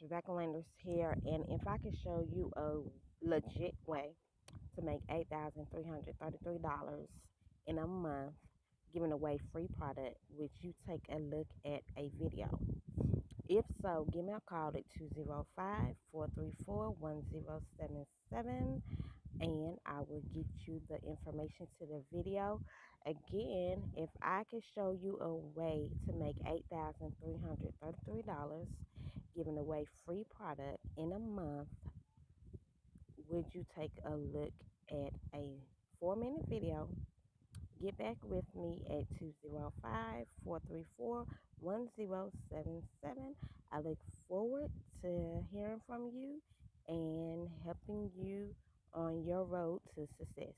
Rebecca Landers here, and if I could show you a legit way to make $8,333 in a month, giving away free product, would you take a look at a video? If so, give me a call at 205-434-1077, and I will get you the information to the video. Again, if I could show you a way to make $8,333 giving away free product in a month, would you take a look at a 4-minute video? Get back with me at 205-434-1077. I look forward to hearing from you and helping you on your road to success.